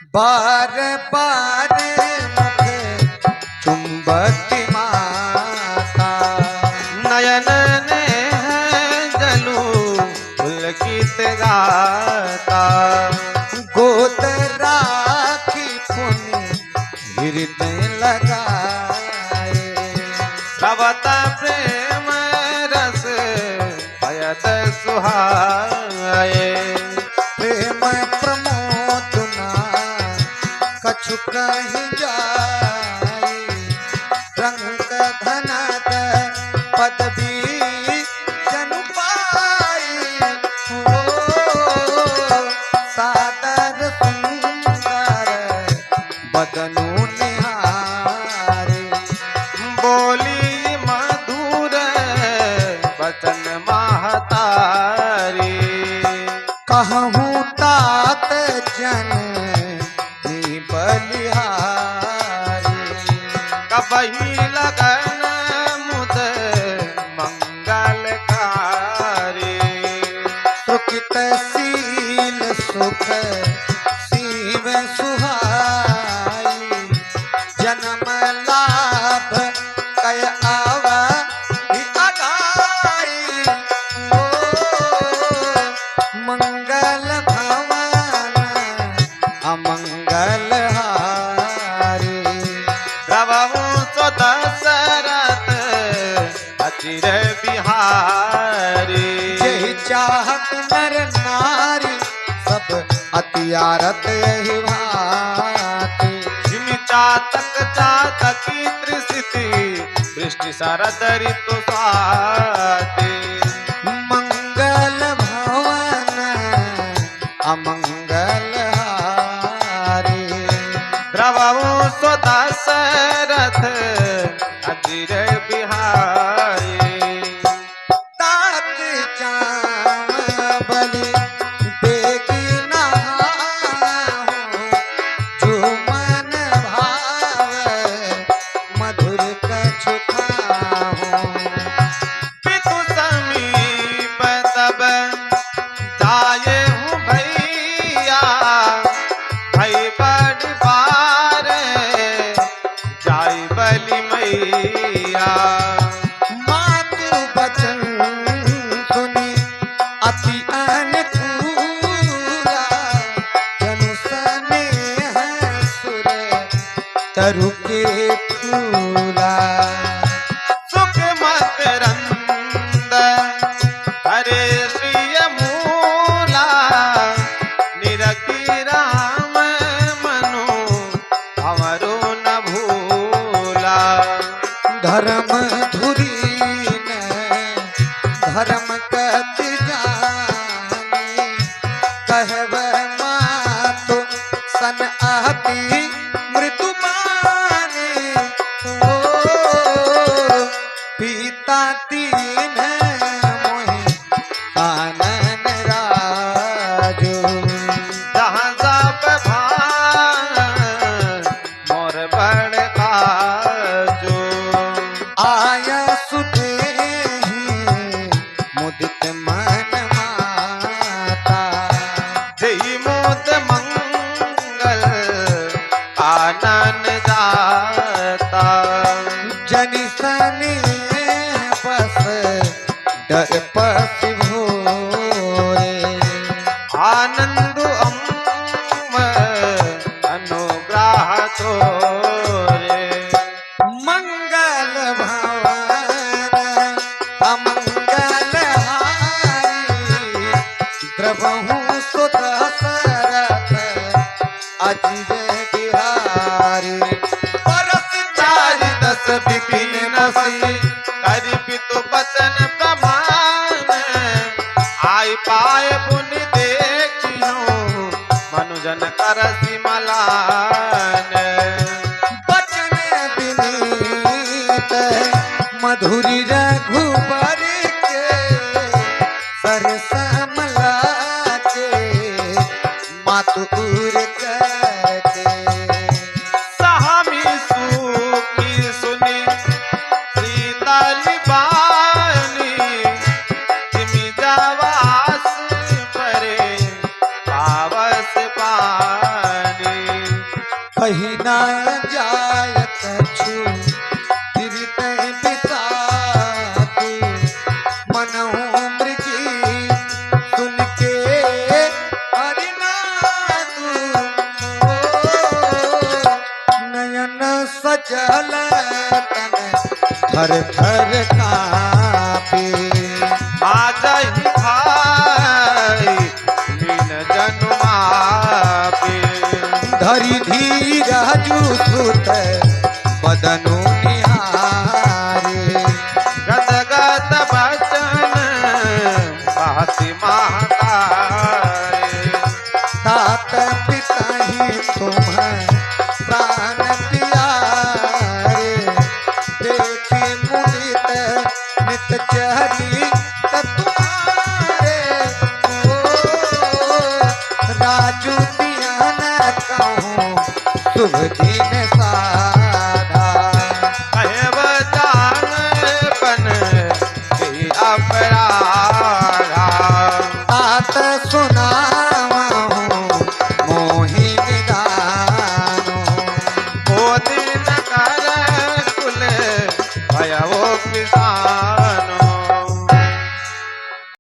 बार बार मुख चुंबती माता, नयन ने जलू पुलकित गाता। गोद राखी पुनि हृदय लगाए, प्रवत प्रेम रस पयत सुहाए। प्रेम प्रमोद ना कछु कहि जाए, रंग धनत पदवी जनु पाई। हो सादर सुंदर बदनु निहारे, बोली मधुर बचन महतारी। कहूँ तात जन बलिहारी, कबही लगन मुद मंगलकारी। सुखित शील सुख शिव सुहाई, जन्म लाभ कय अवधि अगाई। ओ मंगल भवन अमंगल हारी, प्रभु सो दशरथ अचिर बिहारी। यही चाहत नर नारी सब अतियारत यही भांति। जिमि चातक चातकी त्रिसिति वृष्टि शरद ऋतु स्वाति। मंगल भवन अमंगल हारी, प्रभु सो दशरथ अचिर बिहारी। तात चावली बेगी नहाऊं, जो मन भाव मधुर कछु खाऊं। पितु समीप तब जाये हूँ भैया, भई बड़ बार जाई बलि मैया। मातु बचन सुनी अति अनुकूला, जनु स्नेह सुर तरु के फूला। सुख मकरंद हरे प्रिय मूला, निरखी राम मनु अमरो न भूला। धर्म धुरी न धर्म कति जानी, कहव मातु सन अति मृत्यु माने। ओ पिता तीन मोहि कानन राजो, जहाँ सब भान मोर बड़ काजो। आया सुदेहि मुदित मन माता, जय मोद मंगल आनन जाता। जनि स्नेह बस डर पस भोरे, आनंद अम्म अनुग्रह तोरे। मंगल भवन अमंगल हारी, द्रवहु सुत सरथ अजिर बिहारी। परस चारि दस विपिन नसी करि पितु बचन प्रमाण। आई पाए पुन देखियो मनुजन करसि मलान। बचन विनीत मधुरी रघुबर के, सरस मला के मातुर करके। सहामी सुखी सुनी शीतल बानी, जिमि जवास परे पावस पानी। कहीं ना जाय कछु हृदय बिसातु मनहु मृगी सुन के हरिनादु नयन सजल तन थर थर कापे आज ही भाई मीन जन्मापे धरि धीरजु सुत बदनु निहारे गद गद बचन बासी महताए तात पिताहि तुम प्राण प्यारे देखी मुदित नित चहरी तुम्हारे ओ राजू दियान कहूँ शुभ दिन सा